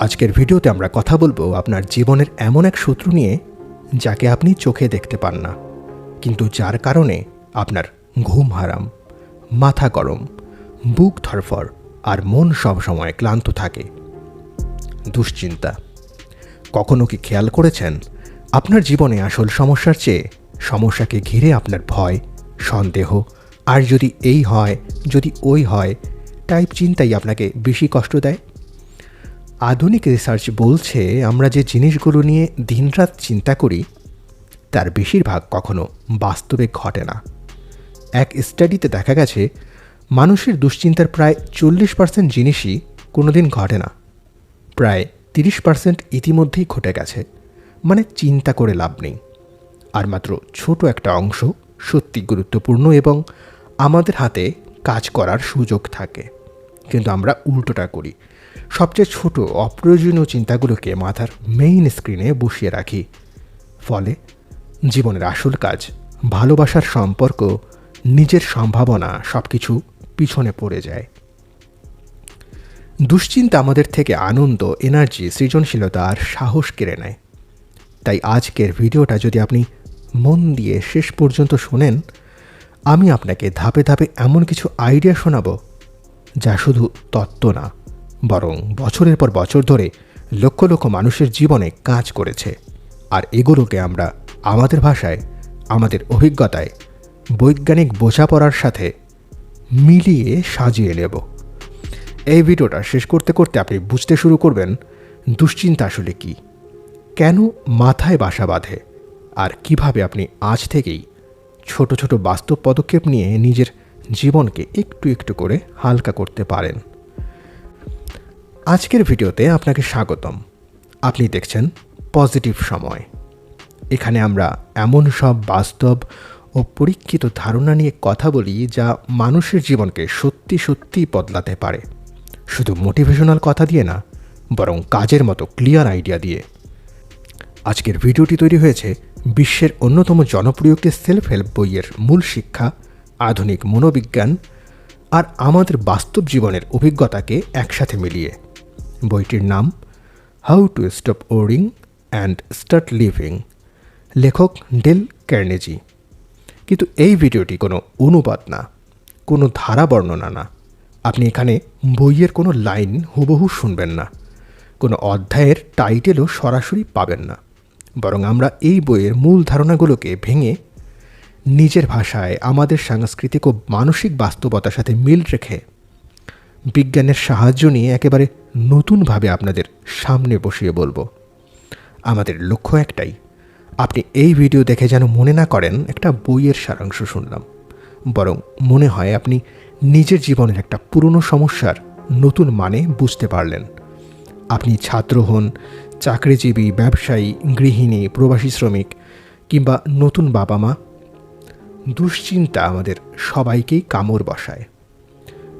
আজকের ভিডিওতে আমরা কথা বলবো আপনার জীবনের এমন এক শত্রু নিয়ে যাকে আপনি চোখে দেখতে পান না, কিন্তু যার কারণে আপনার ঘুম হারাম, মাথা গরম, বুক ধরফর আর মন সবসময় ক্লান্ত থাকে। দুশ্চিন্তা। কখনো কি খেয়াল করেছেন আপনার জীবনে আসল সমস্যার চেয়ে সমস্যাকে ঘিরে আপনার ভয়, সন্দেহ আর যদি এই হয়, যদি ওই হয় টাইপ চিন্তাই আপনাকে বেশি কষ্ট দেয়? আধুনিক রিসার্চ বলছে আমরা যে জিনিসগুলো নিয়ে দিনরাত চিন্তা করি তার বেশিরভাগ কখনো বাস্তবে ঘটে না। এক স্টাডিতে দেখা গেছে মানুষের দুশ্চিন্তার প্রায় 40% জিনিসই কোনোদিন ঘটে না, প্রায় 30% ইতিমধ্যেই ঘটে গেছে, মানে চিন্তা করে লাভ নেই। আর মাত্র ছোট একটা অংশ সত্যি গুরুত্বপূর্ণ এবং আমাদের হাতে কাজ করার সুযোগ থাকে, কিন্তু আমরা উল্টোটা করি। সবচেয়ে ছোট অপ্রয়োজনীয় চিন্তাগুলোকে মাথার মেইন স্ক্রিনে বসিয়ে রাখি। ফলে জীবনের আসল কাজ, ভালোবাসার সম্পর্ক, নিজের সম্ভাবনা সব কিছু পিছনে পড়ে যায়। দুশ্চিন্তা আমাদের থেকে আনন্দ, এনার্জি, সৃজনশীলতা আর সাহস কেড়ে নেয়। তাই আজকের ভিডিওটা যদি আপনি মন দিয়ে শেষ পর্যন্ত শোনেন, আমি আপনাকে ধাপে ধাপে এমন কিছু আইডিয়া শোনাবো যা শুধু তত্ত্ব না, বরং বছরের পর বছর ধরে লক্ষ লক্ষ মানুষের জীবনে কাজ করেছে। আর এগুলোকে আমরা আমাদের ভাষায়, আমাদের অভিজ্ঞতায়, বৈজ্ঞানিক বোঝাপড়ার সাথে মিলিয়ে সাজিয়ে নেব। এই ভিডিওটা শেষ করতে করতে আপনি বুঝতে শুরু করবেন দুশ্চিন্তা আসলে কী, কেন মাথায় বাসা বাঁধে, আর কিভাবে আপনি আজ থেকেই ছোট ছোট বাস্তব পদক্ষেপ নিয়ে নিজের জীবনকে একটু একটু করে হালকা করতে পারেন। আজকের ভিডিওতে আপনাকে স্বাগতম। আপনি দেখছেন পজিটিভ সময়। এখানে আমরা এমন সব বাস্তব ও পরীক্ষিত ধারণা নিয়ে কথা বলি যা মানুষের জীবনকে সত্যি সত্যিই বদলাতে পারে, শুধু মোটিভেশনাল কথা দিয়ে না, বরং কাজের মতো ক্লিয়ার আইডিয়া দিয়ে। আজকের ভিডিওটি তৈরি হয়েছে বিশ্বের অন্যতম জনপ্রিয় একটি সেলফ হেল্প বইয়ের মূল শিক্ষা, আধুনিক মনোবিজ্ঞান আর আমাদের বাস্তব জীবনের অভিজ্ঞতাকে একসাথে মিলিয়ে। বইটির নাম how to stop worrying and start living, লেখক ডেল কার্নেজি। কিন্তু এই ভিডিওটি কোনো অনুবাদ না, কোনো ধারা বর্ণনা না। আপনি এখানে বইয়ের কোনো লাইন হুবহু শুনবেন না, কোনো অধ্যায়ের টাইটেলও সরাসরি পাবেন না, বরং আমরা এই বইয়ের মূল ধারণাগুলোকে ভেঙে নিজের ভাষায় আমাদের সাংস্কৃতিক ও মানসিক বাস্তবতার সাথে মিল রেখে বিজ্ঞানের সাহায্য নিয়ে একেবারে নতুনভাবে আপনাদের সামনে বসিয়ে বলবো। আমাদের লক্ষ্য একটাই, আপনি এই ভিডিও দেখে যেন মনে না করেন একটা বইয়ের সারাংশ শুনলাম, বরং মনে হয় আপনি নিজের জীবনের একটা পুরনো সমস্যার নতুন মানে বুঝতে পারলেন। আপনি ছাত্র হন, চাকরিজীবী, ব্যবসায়ী, গৃহিণী, প্রবাসী শ্রমিক কিংবা নতুন বাবা মা, দুশ্চিন্তা আমাদের সবাইকেই কামড় বসায়।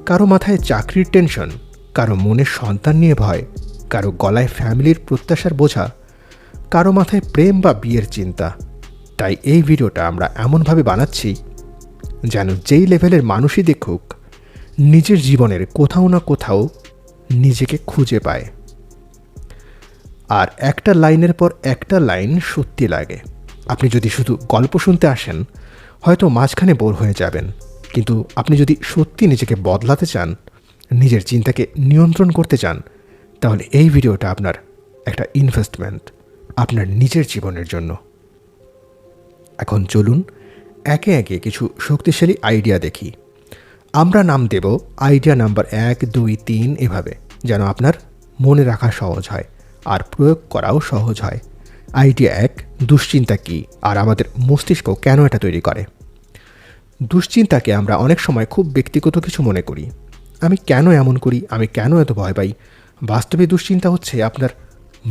কারো মাথায় চাকরির টেনশন, কারো মনে সন্তান নিয়ে ভয়, কারো গলায় ফ্যামিলির প্রত্যাশার বোঝা, কারো মাথায় প্রেম বা বিয়ের চিন্তা। তাই এই ভিডিওটা আমরা এমনভাবে বানাচ্ছি যেন যেই লেভেলের মানুষই দেখুক নিজের জীবনের কোথাও না কোথাও নিজেকে খুঁজে পায়। আর একটা লাইনের পর একটা লাইন সত্যি লাগে। আপনি যদি শুধু গল্প শুনতে আসেন হয়তো মাঝখানে বোর হয়ে যাবেন, কিন্তু আপনি যদি সত্যি নিজেকে বদলাতে চান, নিজের চিন্তাকে নিয়ন্ত্রণ করতে চান, তাহলে এই ভিডিওটা আপনার একটা ইনভেস্টমেন্ট আপনার নিজের জীবনের জন্য। এখন চলুন একে একে কিছু শক্তিশালী আইডিয়া দেখি। আমরা নাম দেব আইডিয়া নাম্বার 1, 2, 3 এভাবে, যেন আপনার মনে রাখা সহজ হয় আর প্রয়োগ করাও সহজ হয়। আইডিয়া 1, দুশ্চিন্তা কী আর আমাদের মস্তিষ্ক কেন এটা তৈরি করে। দুশ্চিন্তাকে আমরা অনেক সময় খুব ব্যক্তিগত কিছু মনে করি। আমি কেন এমন করি, আমি কেন এত ভয় পাই। বাস্তবে দুশ্চিন্তা হচ্ছে আপনার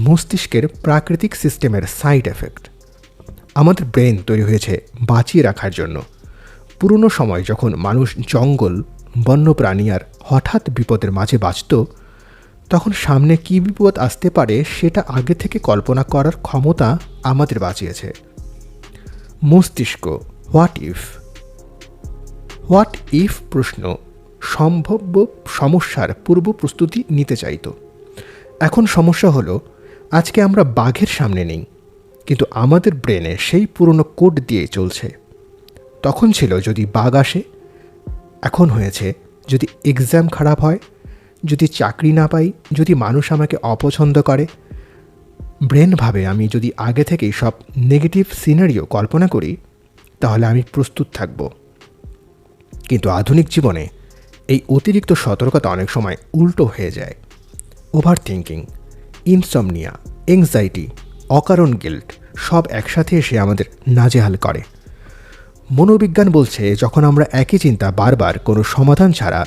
মস্তিষ্কের প্রাকৃতিক সিস্টেমের সাইড এফেক্ট। আমাদের ব্রেন তৈরি হয়েছে বাঁচিয়ে রাখার জন্য। পুরনো সময় যখন মানুষ জঙ্গল, বন্যপ্রাণী আর হঠাৎ বিপদের মাঝে বাঁচত, তখন সামনে কী বিপদ আসতে পারে সেটা আগে থেকে কল্পনা করার ক্ষমতা আমাদের বাঁচিয়েছে। মস্তিষ্ক হোয়াট ইফ প্রশ্ন সম্ভাব্য সমস্যার পূর্ব প্রস্তুতি নিতে চাইতো। এখন সমস্যা হলো, আজকে আমরা বাঘের সামনে নেই, কিন্তু আমাদের ব্রেনে সেই পুরনো কোড দিয়ে চলছে। তখন ছিল যদি বাঘ আসে, এখন হয়েছে যদি এক্সাম খারাপ হয়, যদি চাকরি না পাই, যদি মানুষ আমাকে অপছন্দ করে। ব্রেন ভাবে আমি যদি আগে থেকেই সব নেগেটিভ সিনারিও কল্পনা করি তাহলে আমি প্রস্তুত থাকব। কিন্তু আধুনিক জীবনে এই অতিরিক্ত সতর্কতা অনেক সময় উল্টো হয়ে যায়। ওভার থিঙ্কিং, ইনসমনিয়া, এংজাইটি, অকারণ গিল্ট সব একসাথে এসে আমাদের নাজেহাল করে। মনোবিজ্ঞান বলছে যখন আমরা একই চিন্তা বারবার কোনো সমাধান ছাড়া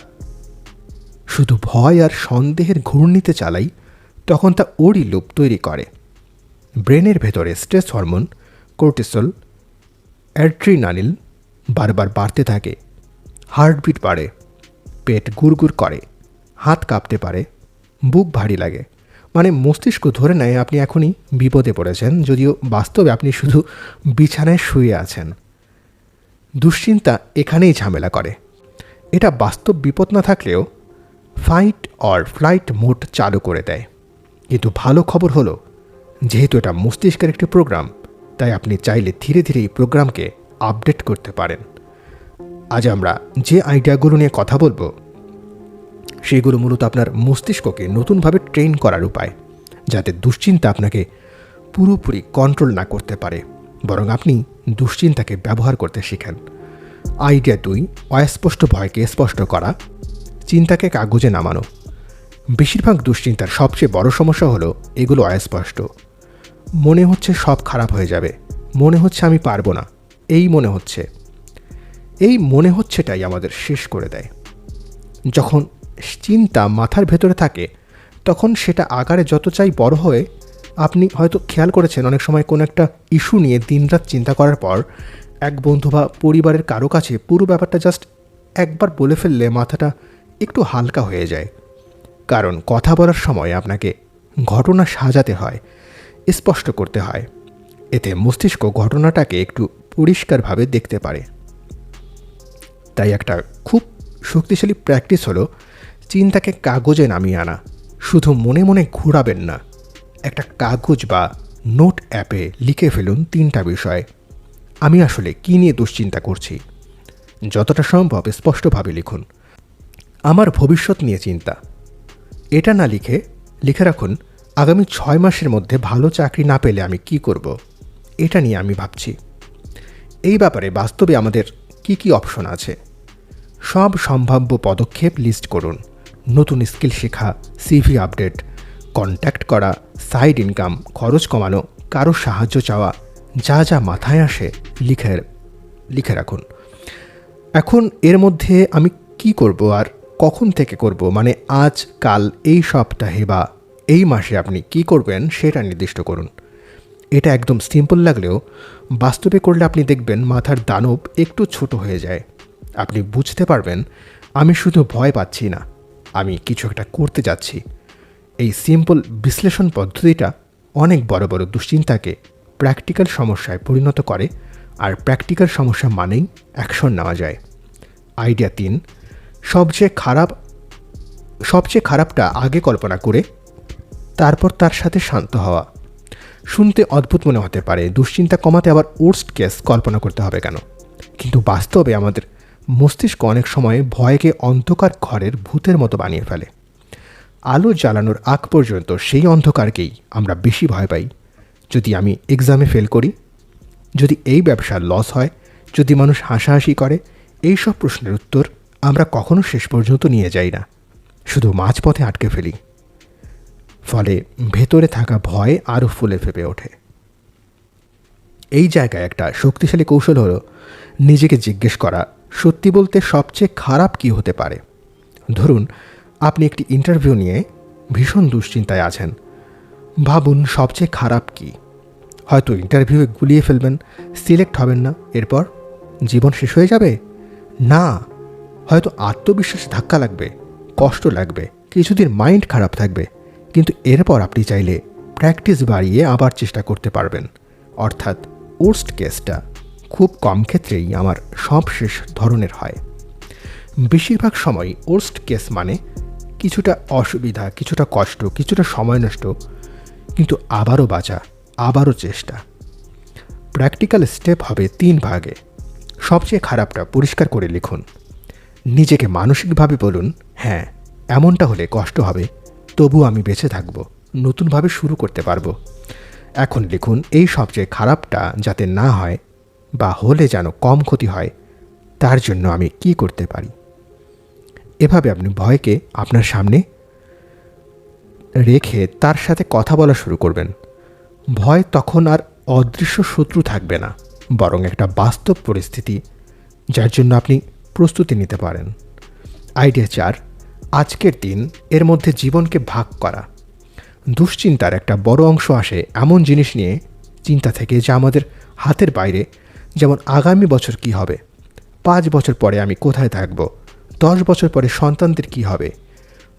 শুধু ভয় আর সন্দেহের ঘূর্ণিতে চালাই, তখন তা ওরই লুপ তৈরি করে। ব্রেনের ভেতরে স্ট্রেস হরমোন কর্টিসল, অ্যাড্রিনালিন বারবার বাড়তে থাকে। হার্টবিট বাড়ে, পেট গুড়গুড় করে, হাত কাঁপতে পারে, বুক ভারী লাগে। মানে মস্তিষ্ক ধরে নেয় আপনি এখনই বিপদে পড়েছেন, যদিও বাস্তবে আপনি শুধু বিছানায় শুয়ে আছেন। দুশ্চিন্তা এখানেই ঝামেলা করে। এটা বাস্তব বিপদ না থাকলেও ফাইট অর ফ্লাইট মোড চালু করে দেয়। কিন্তু ভালো খবর হলো, যেহেতু এটা মস্তিষ্কের একটি প্রোগ্রাম, তাই আপনি চাইলে ধীরে ধীরে এই প্রোগ্রামকে আপডেট করতে পারেন। আজ আমরা যে আইডিয়াগুলো নিয়ে কথা বলবো সেগুলো মূলত আপনার মস্তিষ্ককে নতুনভাবে ট্রেন করার উপায়, যাতে দুশ্চিন্তা আপনাকে পুরোপুরি কন্ট্রোল না করতে পারে, বরং আপনি দুশ্চিন্তাকে ব্যবহার করতে শিখেন। আইডিয়া 2, অস্পষ্ট ভয়কে স্পষ্ট করা, চিন্তাকে কাগজে নামানো। বেশিরভাগ দুশ্চিন্তার সবচেয়ে বড় সমস্যা হলো এগুলো অস্পষ্ট। মনে হচ্ছে সব খারাপ হয়ে যাবে, মনে হচ্ছে আমি পারবো না, এই মনে হচ্ছেটাই আমাদের শেষ করে দেয়। যখন চিন্তা মাথার ভেতরে থাকে তখন সেটা আকারে যত চাই বড় হয়ে, আপনি হয়তো খেয়াল করেছেন অনেক সময় কোনো একটা ইস্যু নিয়ে দিনরাত চিন্তা করার পর এক বন্ধু বা পরিবারের কারো কাছে পুরো ব্যাপারটা জাস্ট একবার বলে ফেললে মাথাটা একটু হালকা হয়ে যায়। কারণ কথা বলার সময় আপনাকে ঘটনা সাজাতে হয়, স্পষ্ট করতে হয়। এতে মস্তিষ্ক ঘটনাটাকে একটু পরিষ্কারভাবে দেখতে পারে। তাই একটা খুব শক্তিশালী প্র্যাকটিস হলো চিন্তাকে কাগজে নামিয়ে আনা। শুধু মনে মনে ঘোরাবেন না, একটা কাগজ বা নোট অ্যাপে লিখে ফেলুন 3টা বিষয়। আমি আসলে কী নিয়ে দুশ্চিন্তা করছি, যতটা সম্ভব স্পষ্টভাবে লিখুন। আমার ভবিষ্যৎ নিয়ে চিন্তা, এটা না লিখে রাখুন আগামী 6 মাসের মধ্যে ভালো চাকরি না পেলে আমি কি করব, এটা নিয়ে আমি ভাবছি। এই ব্যাপারে বাস্তবে আমাদের কি কি অপশন আছে, সব সম্ভাব্য পদক্ষেপ লিস্ট করুন। নতুন স্কিল শেখা, সিভি আপডেট, কন্ট্যাক্ট করা, সাইড ইনকাম, খরচ কমানো, কারো সাহায্য চাওয়া, যা যা মাথায় আসে লিখে রাখুন। এখন এর মধ্যে আমি কি করব আর কখন থেকে করব, মানে আজ, কাল, এই সপ্তাহে বা এই মাসে আপনি কি করবেন সেটা নির্দিষ্ট করুন। এটা একদম সিম্পল লাগলেও বাস্তবে করলে আপনি দেখবেন মাথার দানব একটু ছোট হয়ে যায়। আপনি বুঝতে পারবেন আমি শুধু ভয় পাচ্ছি না, আমি কিছু একটা করতে যাচ্ছি। এই সিম্পল বিশ্লেষণ পদ্ধতিটা অনেক বড় বড় দুশ্চিন্তাকে প্র্যাকটিক্যাল সমস্যায় পরিণত করে, আর প্র্যাকটিক্যাল সমস্যা মানেই অ্যাকশন নেওয়া যায়। আইডিয়া 3, সবচেয়ে খারাপটা আগে কল্পনা করে তারপর তার সাথে শান্ত হওয়া। শুনতে অদ্ভুত মনে হতে পারে, দুশ্চিন্তা কমাতে আবার ওর্স্ট কেস কল্পনা করতে হবে কেন? কিন্তু বাস্তবে আমাদের মস্তিষ্ক অনেক সময় ভয়কে অন্ধকার ঘরের ভূতের মতো বানিয়ে ফেলে। আলো জ্বালানোর আগ পর্যন্ত সেই অন্ধকারকেই আমরা বেশি ভয় পাই। যদি আমি এক্সামে ফেল করি, যদি এই ব্যবসার লস হয়, যদি মানুষ হাসাহাসি করে, এই সব প্রশ্নের উত্তর আমরা কখনো শেষ পর্যন্ত নিয়ে যাই না, শুধু মাঝপথে আটকে ফেলি। ফলে ভেতরে থাকা ভয় আরও ফুলে ফেপে ওঠে। এই জায়গায় একটা শক্তিশালী কৌশল হলো নিজেকে জিজ্ঞেস করা, সত্যি বলতে সবচেয়ে খারাপ কী হতে পারে? ধরুন আপনি একটি ইন্টারভিউ নিয়ে ভীষণ দুশ্চিন্তায় আছেন। ভাবুন সবচেয়ে খারাপ কী? হয়তো ইন্টারভিউয়ে গুলিয়ে ফেলবেন, সিলেক্ট হবেন না, এরপর জীবন শেষ হয়ে যাবে? না, হয়তো আত্মবিশ্বাসে ধাক্কা লাগবে, কষ্ট লাগবে, কিছুদিন মাইন্ড খারাপ থাকবে, কিন্তু এরপর আপনি চাইলে প্র্যাকটিস বাড়িয়ে আবার চেষ্টা করতে পারবেন। অর্থাৎ ওর্স্ট কেসটা খুব কম ক্ষেত্রেই আমার সবশেষ ধরনের হয়। বেশিরভাগ সময় ওর্স্ট কেস মানে কিছুটা অসুবিধা, কিছুটা কষ্ট, কিছুটা সময় নষ্ট, কিন্তু আবারও বাঁচা, আবারও চেষ্টা। প্র্যাকটিক্যাল স্টেপ হবে 3 ভাগে। সবচেয়ে খারাপটা পরিষ্কার করে লিখুন। নিজেকে মানসিকভাবে বলুন, হ্যাঁ এমনটা হলে কষ্ট হবে, তবু আমি বেঁচে থাকব, নতুনভাবে শুরু করতে পারবো। এখন লিখুন এই সবচেয়ে খারাপটা যাতে না হয় বা হলে যেন কম ক্ষতি হয়, তার জন্য আমি কি করতে পারি। এভাবে আপনি ভয়কে আপনার সামনে রেখে তার সাথে কথা বলা শুরু করবেন। ভয় তখন আর অদৃশ্য শত্রু থাকবে না, বরং একটা বাস্তব পরিস্থিতি যার জন্য আপনি প্রস্তুতি নিতে পারেন। আইডিয়া 4, আজকের দিন এর মধ্যে জীবনকে ভাগ করা। দুশ্চিন্তার একটা বড় অংশ আসে এমন জিনিস নিয়ে চিন্তা থেকে যা আমাদের হাতের বাইরে, যেমন আগামী বছর কি হবে, 5 বছর পরে আমি কোথায় থাকব, 10 বছর পরে সন্তানদের কি হবে।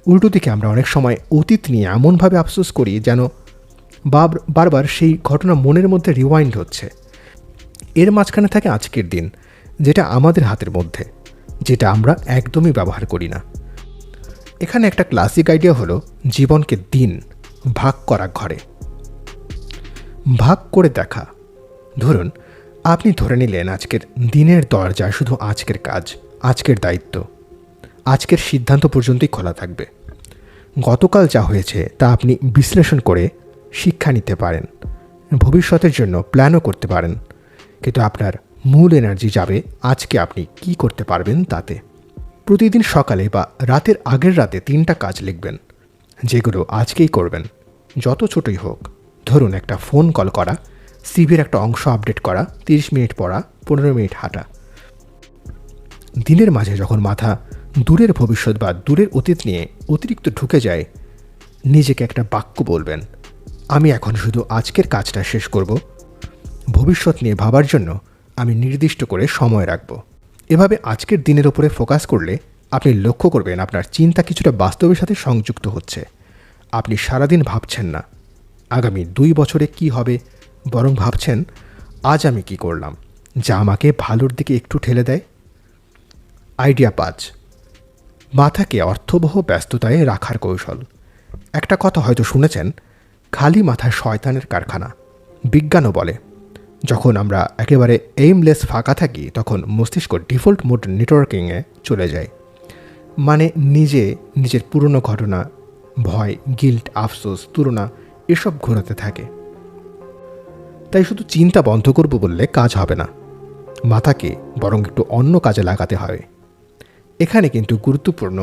উল্টো দিকে আমরা অনেক সময় অতীত নিয়ে এমনভাবে আফসোস করি যেন বারবার সেই ঘটনা মনের মধ্যে রিওয়াইন্ড হচ্ছে। এর মাঝখানে থাকে আজকের দিন, যেটা আমাদের হাতের মধ্যে, যেটা আমরা একদমই ব্যবহার করি না। এখানে একটা ক্লাসিক আইডিয়া হলো জীবনকে দিন ভাগ করা ঘরে ভাগ করে দেখা। ধরুন আপনি ধরে নিলেন আজকের দিনের দরজা শুধু আজকের কাজ, আজকের দায়িত্ব, আজকের সিদ্ধান্ত পর্যন্তই খোলা থাকবে। গতকাল যা হয়েছে তা আপনি বিশ্লেষণ করে শিক্ষা নিতে পারেন, ভবিষ্যতের জন্য প্ল্যানও করতে পারেন, কিন্তু আপনার মূল এনার্জি যাবে আজকে আপনি কি করতে পারবেন তাতে। প্রতিদিন সকালে বা রাতের আগের রাতে 3টা কাজ লিখবেন, যেগুলো আজকেই করবেন, যত ছোটই হোক। ধরুন একটা ফোন কল করা, সিভির একটা অংশ আপডেট করা, 30 মিনিট পড়া, 15 মিনিট হাঁটা। দিনের মাঝে যখন মাথা দূরের ভবিষ্যৎ বা দূরের অতীত নিয়ে অতিরিক্ত ঢুকে যায়, নিজেকে একটা বাক্য বলবেন, আমি এখন শুধু আজকের কাজটা শেষ করব, ভবিষ্যৎ নিয়ে ভাবার জন্য আমি নির্দিষ্ট করে সময় রাখব। এভাবে আজকের দিনের ওপরে ফোকাস করলে আপনি লক্ষ্য করবেন আপনার চিন্তা কিছুটা বাস্তবের সাথে সংযুক্ত হচ্ছে। আপনি সারাদিন ভাবছেন না আগামী 2 বছরে কি হবে, বরং ভাবছেন আজ আমি কি করলাম যা আমাকে ভালোর দিকে একটু ঠেলে দেয়। আইডিয়া 5, মাথাকে অর্থবহ ব্যস্ততায় রাখার কৌশল। একটা কথা হয়তো শুনেছেন, খালি মাথায় শয়তানের কারখানা। বিজ্ঞানও বলে যখন আমরা একেবারে এইমলেস ফাঁকা থাকি তখন মস্তিষ্ক ডিফল্ট মোড নেটওয়ার্কিংয়ে চলে যায়, মানে নিজের পুরনো ঘটনা, ভয়, গিল্ট, আফসোস, তুলনা এসব ঘোরাতে থাকে। তাই শুধু চিন্তা বন্ধ করব বললে কাজ হবে না, মাথাকে বরং একটু অন্য কাজে লাগাতে হবে। এখানে কিন্তু গুরুত্বপূর্ণ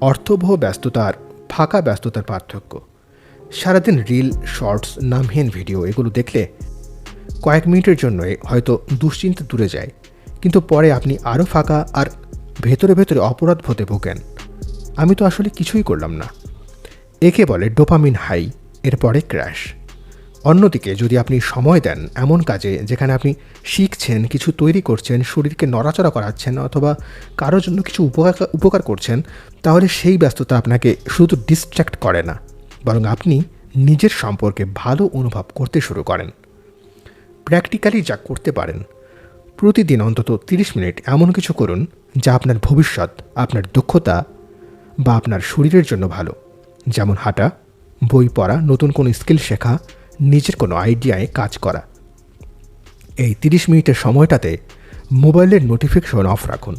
অর্থবহ ব্যস্ততা আর ফাঁকা ব্যস্ততার পার্থক্য। সারাদিন রিল, শর্টস, নামহীন ভিডিও এগুলো দেখলে কয়েক মিনিটের জন্যই হয়তো দুশ্চিন্তা দূরে যায়, কিন্তু পরে আপনি আরও ফাঁকা আর ভেতরে ভেতরে অপরাধবোধে ভোগেন, আমি তো আসলে কিছুই করলাম না। একে বলে ডোপামিন হাই, এরপরে ক্র্যাশ। অন্যদিকে যদি আপনি সময় দেন এমন কাজে যেখানে আপনি শিখছেন, কিছু তৈরি করছেন, শরীরকে নড়াচড়া করাচ্ছেন অথবা কারোর জন্য কিছু উপকার করছেন, তাহলে সেই ব্যস্ততা আপনাকে শুধু ডিস্ট্র্যাক্ট করে না, বরং আপনি নিজের সম্পর্কে ভালো অনুভব করতে শুরু করেন। প্র্যাকটিক্যালি যা করতে পারেন, প্রতিদিন অন্তত 30 মিনিট এমন কিছু করুন যা আপনার ভবিষ্যৎ, আপনার দক্ষতা বা আপনার শরীরের জন্য ভালো, যেমন হাঁটা, বই পড়া, নতুন কোনো স্কিল শেখা, নিজের কোনো আইডিয়ায় কাজ করা। এই 30 মিনিটের সময়টাতে মোবাইলের নোটিফিকেশন অফ রাখুন,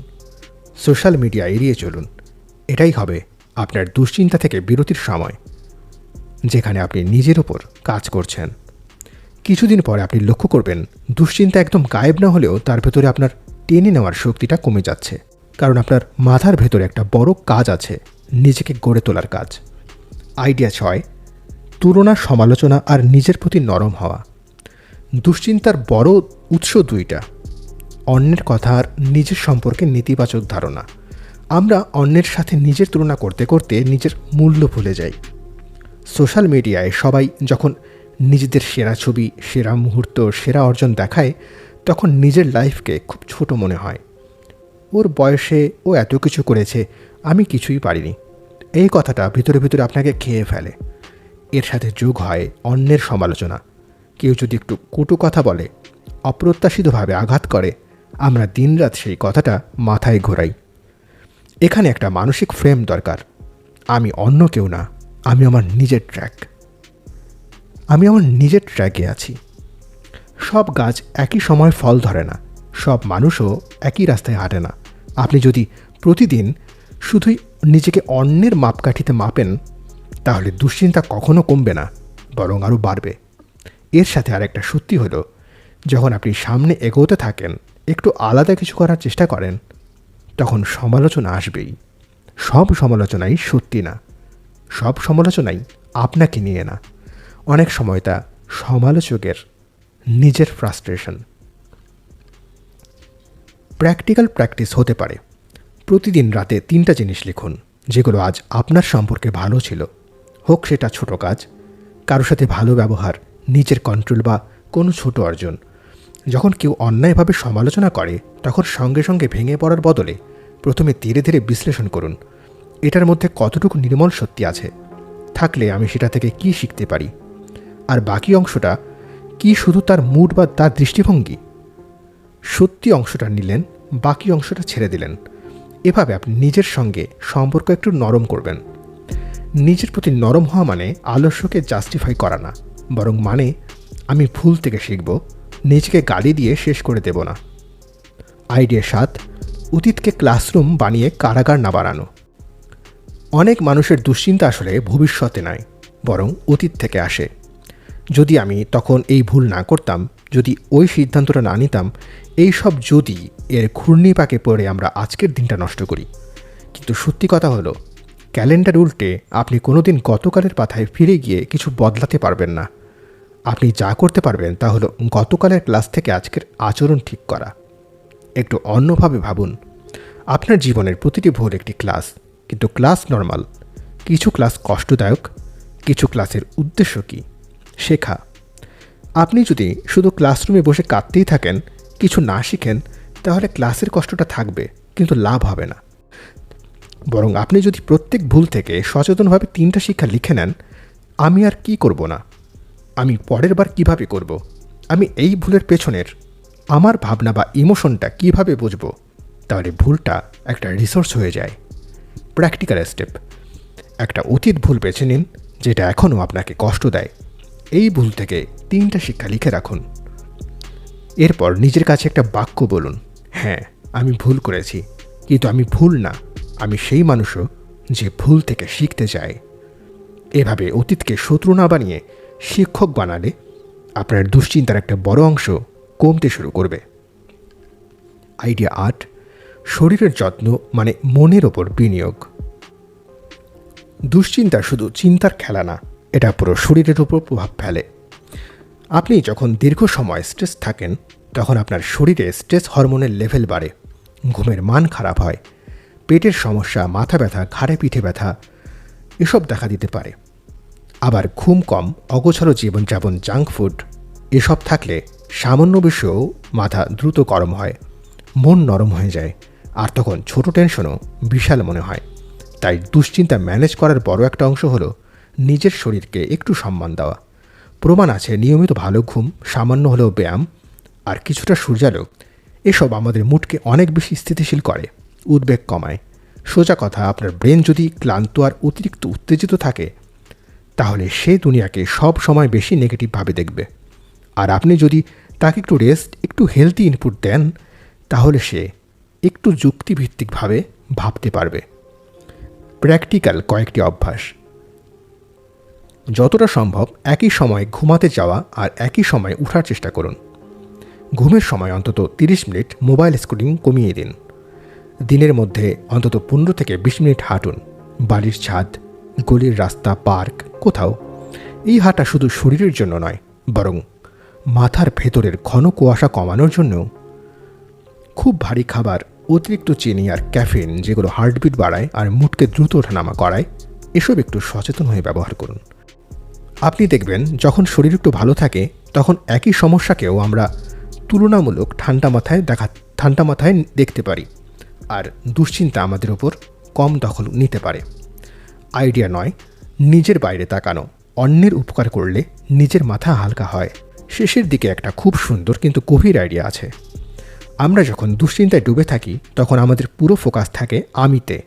সোশ্যাল মিডিয়া এড়িয়ে চলুন। এটাই হবে আপনার দুশ্চিন্তা থেকে বিরতির সময়, যেখানে আপনি নিজের ওপর কাজ করছেন। কিছুদিন পরে আপনি লক্ষ্য করবেন দুশ্চিন্তা একদম গায়েব না হলেও তার ভেতরে আপনার টেনে নেওয়ার শক্তিটা কমে যাচ্ছে, কারণ আপনার মাথার ভেতরে একটা বড় কাজ আছে, নিজেকে গড়ে তোলার কাজ। আইডিয়া 6, তুলনা, সমালোচনা আর নিজের প্রতি নরম হওয়া। দুশ্চিন্তার বড় উৎস 2টা, অন্যের কথা আর নিজের সম্পর্কে নেতিবাচক ধারণা। আমরা অন্যের সাথে নিজের তুলনা করতে করতে নিজের মূল্য ভুলে যাই। সোশ্যাল মিডিয়ায় সবাই যখন নিজেদের সেরা ছবি, সেরা মুহূর্ত, সেরা অর্জন দেখায়, তখন নিজের লাইফকে খুব ছোট মনে হয়। ওর বয়সে ও এত কিছু করেছে, আমি কিছুই পারিনি। এই কথাটা ভিতরে ভিতরে আপনাকে খেয়ে ফেলে। এর সাথে যোগ হয় অন্যের সমালোচনা। কেউ যদি একটু কটু কথা বলে, অপ্রত্যাশিতভাবে আঘাত করে, আমরা দিনরাত সেই কথাটা মাথায় ঘোরাই। এখানে একটা মানসিক ফ্রেম দরকার। আমি অন্য কেউ না, আমি আমার নিজের ট্র্যাক। আমি আমার নিজের ট্র্যাকে আছি। সব গাছ একই সময় ফল ধরে না, সব মানুষও একই রাস্তায় হাঁটে না। আপনি যদি প্রতিদিন শুধুই নিজেকে অন্যের মাপকাঠিতে মাপেন, তাহলে দুশ্চিন্তা কখনো কমবে না, বরং আরও বাড়বে। এর সাথে আরেকটা সত্যি হলো, যখন আপনি সামনে এগোতে থাকেন, একটু আলাদা কিছু করার চেষ্টা করেন, তখন সমালোচনা আসবেই। সব সমালোচনাই সত্যি না, সব সমালোচনাই আপনাকে নিয়ে না। অনেক সময় তা সমালোচকের নিজের ফ্রাস্ট্রেশন। প্র্যাকটিক্যাল প্র্যাকটিস হতে পারে, প্রতিদিন রাতে 3টা জিনিস লিখুন যেগুলো আজ আপনার সম্পর্কে ভালো ছিল। হোক সেটা ছোট কাজ, কারোর সাথে ভালো ব্যবহার, নিজের কন্ট্রোল বা কোনো ছোট অর্জন। যখন কেউ অন্যায়ভাবে সমালোচনা করে, তখন সঙ্গে সঙ্গে ভেঙে পড়ার বদলে প্রথমে ধীরে ধীরে বিশ্লেষণ করুন, এটার মধ্যে কতটুকু নির্মল সত্যি আছে, থাকলে আমি সেটা থেকে কি শিখতে পারি, আর বাকি অংশটা কি শুধু তার মুড বা তার দৃষ্টিভঙ্গি। সত্যি অংশটা নিলেন, বাকি অংশটা ছেড়ে দিলেন। এভাবে আপনি নিজের সঙ্গে সম্পর্ক একটু নরম করবেন। নিজের প্রতি নরম হওয়া মানে আলস্যকে জাস্টিফাই করা না, বরং মানে আমি ভুল থেকে শিখব, নিজেকে গালি দিয়ে শেষ করে দেব না। আইডিয়া 7, অতীতকে ক্লাসরুম বানিয়ে কারাগার না বানানো। অনেক মানুষের দুশ্চিন্তা আসলে ভবিষ্যতে নয়, বরং অতীত থেকে আসে। যদি আমি তখন এই ভুল না করতাম, যদি ওই সিদ্ধান্তটা না নিতাম, এই সব যদি এর ঘূর্ণিপাকে পড়ে আমরা আজকের দিনটা নষ্ট করি। কিন্তু সত্যি কথা হলো, ক্যালেন্ডার উল্টে আপনি কোনোদিন গতকালের পাতায় ফিরে গিয়ে কিছু বদলাতে পারবেন না। আপনি যা করতে পারবেন তা হলো গতকালের ক্লাস থেকে আজকের আচরণ ঠিক করা। একটু অন্যভাবে ভাবুন, আপনার জীবনের প্রতিটি ভুল একটি ক্লাস, কিন্তু ক্লাস নর্মাল। কিছু ক্লাস কষ্টদায়ক, কিছু ক্লাসের উদ্দেশ্য কী? শেখা। আপনি যদি শুধু ক্লাসরুমে বসে কাঁদতেই থাকেন, কিছু না শিখেন, তাহলে ক্লাসের কষ্টটা থাকবে, কিন্তু লাভ হবে না। বরং আপনি যদি প্রত্যেক ভুল থেকে সচেতনভাবে 3টা শিক্ষা লিখে নেন, আমি আর কি করব না, আমি পরের বার কীভাবে করব, আমি এই ভুলের পেছনের আমার ভাবনা বা ইমোশনটা কিভাবে বুঝব, তাহলে ভুলটা একটা রিসোর্স হয়ে যায়। প্র্যাকটিক্যাল স্টেপ: একটা অতীত ভুল বেছে নিন যেটা এখনও আপনাকে কষ্ট দেয়। এই ভুল থেকে 3টা শিক্ষা লিখে রাখুন। এরপর নিজের কাছে একটা বাক্য বলুন, হ্যাঁ আমি ভুল করেছি, কিন্তু আমি ভুল না, আমি সেই মানুষও যে ভুল থেকে শিখতে চায়। এভাবে অতীতকে শত্রু না বানিয়ে শিক্ষক বানালে আপনার দুশ্চিন্তার একটা বড় অংশ কমতে শুরু করবে। আইডিয়া 8, শরীরের যত্ন মানে মনের ওপর বিনিয়োগ। দুশ্চিন্তা শুধু চিন্তার খেলা না, এটা পুরো শরীরের উপর প্রভাব ফেলে। আপনি যখন দীর্ঘ সময় স্ট্রেস থাকেন, তখন আপনার শরীরে স্ট্রেস হরমোনের লেভেল বাড়ে, ঘুমের মান খারাপ হয়, পেটের সমস্যা, মাথা ব্যথা, ঘাড়ে পিঠে ব্যথা এসব দেখা দিতে পারে। আবার ঘুম কম, অগোছালো জীবনযাপন, জাঙ্ক ফুড এসব থাকলে সামান্য বিষয়েও মাথা দ্রুত গরম হয়, মন নরম হয়ে যায়, আর তখন ছোট টেনশনও বিশাল মনে হয়। তাই দুশ্চিন্তা ম্যানেজ করার বড় একটা অংশ হলো নিজের শরীরকে একটু সম্মান দেওয়া। প্রমাণ আছে, নিয়মিত ভালো ঘুম, সামান্য হলেও ব্যায়াম আর কিছুটা সূর্যালোক এসব আমাদের মুডকে অনেক বেশি স্থিতিশীল করে, উদ্বেগ কমায়। সোজা কথা, আপনার ব্রেন যদি ক্লান্ত আর অতিরিক্ত উত্তেজিত থাকে, তাহলে সে দুনিয়াকে সব সময় বেশি নেগেটিভভাবে দেখবে। আর আপনি যদি তাকে একটু রেস্ট, একটু হেলদি ইনপুট দেন, তাহলে সে একটু যুক্তিভিত্তিকভাবে ভাবতে পারবে। প্র্যাকটিক্যাল কয়েকটি অভ্যাস: যতটা সম্ভব একই সময় ঘুমাতে যাওয়া আর একই সময় উঠার চেষ্টা করুন। ঘুমের সময় অন্তত 30 মিনিট মোবাইল স্ক্রিন কমিয়ে দিন। দিনের মধ্যে অন্তত 15 থেকে 20 মিনিট হাঁটুন, বাড়ির ছাদ, গলির রাস্তা, পার্ক, কোথাও। এই হাঁটা শুধু শরীরের জন্য নয়, বরং মাথার ভেতরের ঘন কুয়াশা কমানোর জন্যও। খুব ভারী খাবার, অতিরিক্ত চিনি আর ক্যাফিন যেগুলো হার্টবিট বাড়ায় আর মুডকে দ্রুত ওঠানামা করায়, এসব একটু সচেতন হয়ে ব্যবহার করুন। আপনি দেখবেন যখন শরীর একটু ভালো থাকে, তখন একই সমস্যাকেও আমরা তুলনামূলক ঠান্ডা মাথায় দেখতে পারি, আর দুশ্চিন্তা আমাদের ওপর কম দখল নিতে পারে। আইডিয়া 9, নিজের বাইরে তাকানো। অন্যের উপকার করলে নিজের মাথা হালকা হয়। শেষের দিকে একটা খুব সুন্দর কিন্তু গভীর আইডিয়া আছে। আমরা যখন দুশ্চিন্তায় ডুবে থাকি, তখন আমাদের পুরো ফোকাস থাকে আমিতে,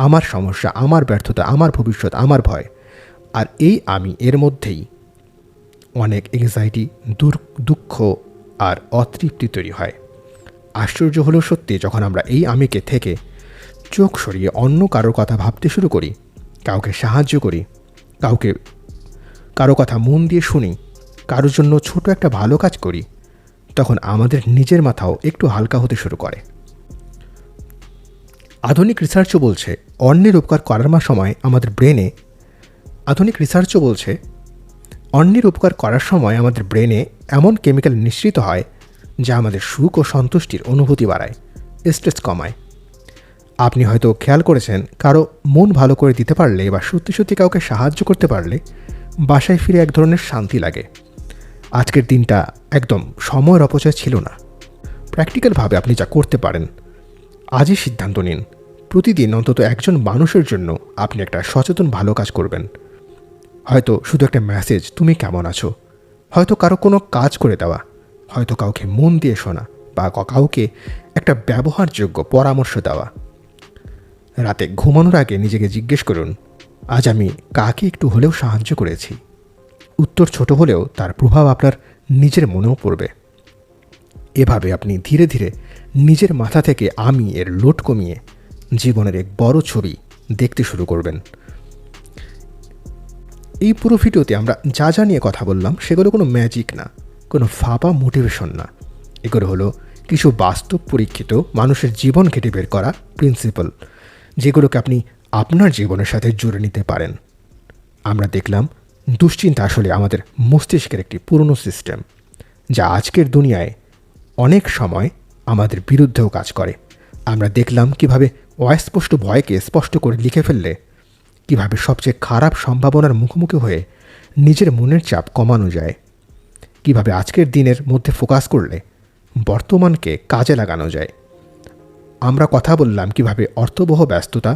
আমার সমস্যা, আমার ব্যর্থতা, আমার ভবিষ্যৎ, আমার ভয়। আর এই আমি এর মধ্যেই অনেক এংজাইটি, দুঃখ আর অতৃপ্তি তৈরি হয়। আশ্চর্য হলেও সত্যি, যখন আমরা এই আমিকে থেকে চোখ সরিয়ে অন্য কারোর কথা ভাবতে শুরু করি, কাউকে সাহায্য করি, কারো কথা মন দিয়ে শুনি, কারোর জন্য ছোট একটা ভালো কাজ করি, তখন আমাদের নিজের মাথাও একটু হালকা হতে শুরু করে। আধুনিক রিসার্চও বলছে অন্যের উপকার করার সময় আমাদের ব্রেনে এমন কেমিক্যাল নিঃসৃত হয় যা আমাদের সুখ ও সন্তুষ্টির অনুভূতি বাড়ায়, স্ট্রেস কমায়। আপনি হয়তো খেয়াল করেছেন, কারো মন ভালো করে দিতে পারলে বা সত্যি সত্যি কাউকে সাহায্য করতে পারলে বাসায় ফিরে এক ধরনের শান্তি লাগে। আজকের দিনটা একদম সময়ের অপচয় ছিল না। প্র্যাকটিক্যালভাবে আপনি যা করতে পারেন, আজই সিদ্ধান্ত নিন, প্রতিদিন অন্তত একজন মানুষের জন্য আপনি একটা সচেতন ভালো কাজ করবেন। হয়তো শুধু একটা মেসেজ, তুমি কেমন আছো, হয়তো কারো কোনো কাজ করে দেওয়া, হয়তো কাউকে মন দিয়ে শোনা, বা কাউকে একটা ব্যবহারযোগ্য পরামর্শ দেওয়া। রাতে ঘুমানোর আগে নিজেকে জিজ্ঞেস করুন, আজ আমি কাকে একটু হলেও সাহায্য করেছি। উত্তর ছোট হলেও তার প্রভাব আপনার নিজের মনেও পড়বে। এভাবে আপনি ধীরে ধীরে নিজের মাথা থেকে আমি এর লোড কমিয়ে জীবনের এক বড় ছবি দেখতে শুরু করবেন। এই পুরো ভিডিওতে আমরা যা যা নিয়ে কথা বললাম সেগুলো কোনো ম্যাজিক না, কোনো ফাঁপা মোটিভেশন না। এগুলো হলো কিছু বাস্তব পরীক্ষিত মানুষের জীবন ঘেঁটে বের করা প্রিন্সিপাল, যেগুলোকে আপনি আপনার জীবনের সাথে জুড়ে নিতে পারেন। আমরা দেখলাম দুশ্চিন্তা আসলে আমাদের মস্তিষ্কের একটি পুরনো সিস্টেম, যা আজকের দুনিয়ায় অনেক সময় আমাদের বিরুদ্ধেও কাজ করে। আমরা দেখলাম কিভাবে অস্পষ্ট ভয়কে স্পষ্ট করে লিখে ফেললে কিভাবে সবচেয়ে খারাপ সম্ভাবনার মুখোমুখি হয়ে নিজের মনের চাপ কমানো যায়, কিভাবে আজকের দিনের মধ্যে ফোকাস করলে বর্তমানকে কাজে লাগানো যায়। আমরা কথা বললাম কিভাবে অর্থবহ ব্যস্ততা,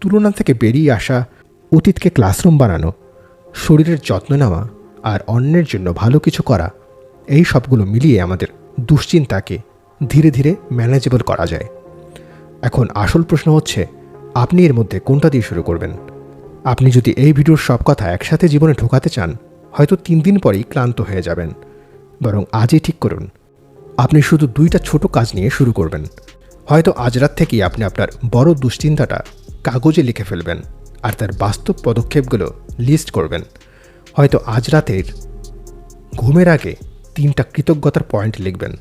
তুলনা থেকে বেরিয়ে আসা, অতীতকে ক্লাসরুম বানানো, শরীরের যত্ন নেওয়া আর অন্যের জন্য ভালো কিছু করা, এই সবগুলো মিলিয়ে আমাদের দুশ্চিন্তাকে ধীরে ধীরে ম্যানেজেবল করা যায়। এখন আসল প্রশ্ন হচ্ছে, আপনি এর মধ্যে কোনটা দিয়ে শুরু করবেন? আপনি যদি এই ভিডিওর সব কথা একসাথে জীবনে ঢোকাতে চান, হয়তো 3 দিন পরেই ক্লান্ত হয়ে যাবেন। বরং আজই ঠিক করুন, আপনি শুধু 2টা ছোট কাজ নিয়ে শুরু করবেন। হয়তো আজ রাত থেকেই আপনি আপনার বড় দুশ্চিন্তাটা কাগজে লিখে ফেলবেন আর তার বাস্তব পদক্ষেপগুলো লিস্ট করবেন। হয়তো আজ রাতের ঘুমের আগে 3টা কৃতজ্ঞতার পয়েন্ট লিখবেন।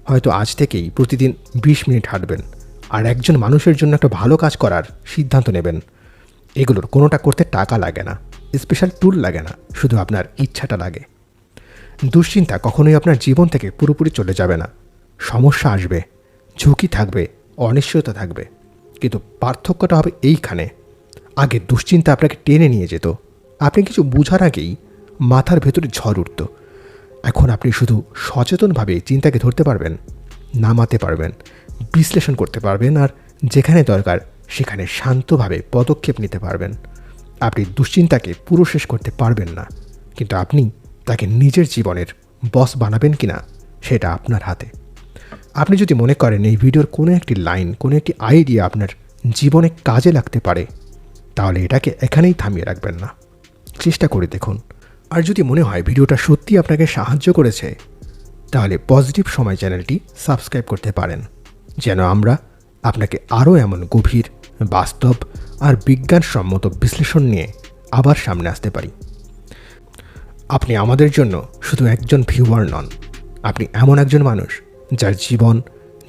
হয়তো আজ থেকেই প্রতিদিন 20 মিনিট হাঁটবেন আর একজন মানুষের জন্য একটা ভালো কাজ করার সিদ্ধান্ত নেবেন। এগুলোর কোনোটা করতে টাকা লাগে না, স্পেশাল টুল লাগে না, শুধু আপনার ইচ্ছাটা লাগে। দুশ্চিন্তা কখনোই আপনার জীবন থেকে পুরোপুরি চলে যাবে না। সমস্যা আসবে, ঝুঁকি থাকবে, অনিশ্চয়তা থাকবে, কিন্তু পার্থক্যটা হবে এইখানে। আগে দুশ্চিন্তা আপনাকে টেনে নিয়ে যেত, আপনি কিছু বোঝার আগেই মাথার ভেতরে ঝড় উঠত। এখন আপনি শুধু সচেতনভাবে চিন্তাকে ধরতে পারবেন, নামাতে পারবেন, বিশ্লেষণ করতে পারবেন, আর যেখানে দরকার সেখানে শান্তভাবে পদক্ষেপ নিতে পারবেন। আপনি দুশ্চিন্তাকে পুরো শেষ করতে পারবেন না, কিন্তু আপনি তাকে নিজের জীবনের বস বানাবেন কিনা সেটা আপনার হাতে। আপনি যদি মনে করেন এই ভিডিওর কোনো একটি লাইন, কোনো একটি আইডিয়া আপনার জীবনে কাজে লাগতে পারে, তাহলে এটাকে এখানেই থামিয়ে রাখবেন না, চেষ্টা করে দেখুন। আর যদি মনে হয় ভিডিওটা সত্যি আপনাকে সাহায্য করেছে, তাহলে পজিটিভ সময় চ্যানেলটি সাবস্ক্রাইব করতে পারেন, যেন আমরা আপনাকে আরও এমন গভীর, বাস্তব আর বিজ্ঞানসম্মত বিশ্লেষণ নিয়ে আবার সামনে আসতে পারি। আপনি আমাদের জন্য শুধু একজন ভিউয়ার নন, আপনি এমন একজন মানুষ যার জীবন,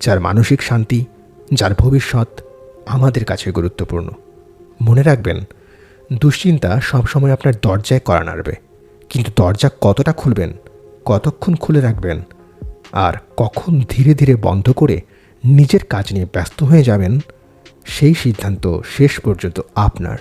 যার মানসিক শান্তি, যার ভবিষ্যৎ আমাদের কাছে গুরুত্বপূর্ণ। মনে রাখবেন, দুশ্চিন্তা সবসময় আপনার দরজায় কড়া নাড়বে, কিন্তু দরজা কতটা খুলবেন, কতক্ষণ খুলে রাখবেন, আর কখন ধীরে ধীরে বন্ধ করে নিজের কাজ নিয়ে ব্যস্ত হয়ে যাবেন, সেই সিদ্ধান্ত শেষ পর্যন্ত আপনার।